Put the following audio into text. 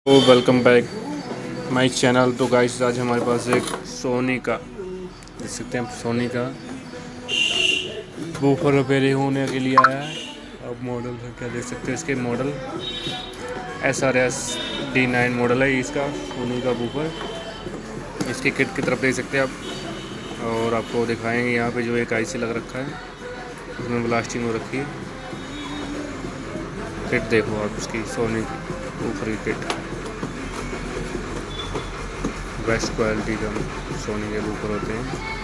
तो welcome back my channel. तो guys आज हमारे पास एक सोनी का देख सकते हैं, सोनी का बूफर रिपेयरिंग होने के लिए आया है। अब मॉडल का क्या देख सकते हैं, इसके मॉडल SRS D9 मॉडल है इसका सोनी का बूफर। इसकी किट की तरफ देख सकते हैं आप, और आपको दिखाएंगे यहाँ पे जो एक IC लग रखा है उसमें ब्लास्टिंग हो रखी है। किट देखो आप, इसकी सोनी की बूफर की किट बेस्ट क्वालिटी का सोनी के बूफर होते हैं।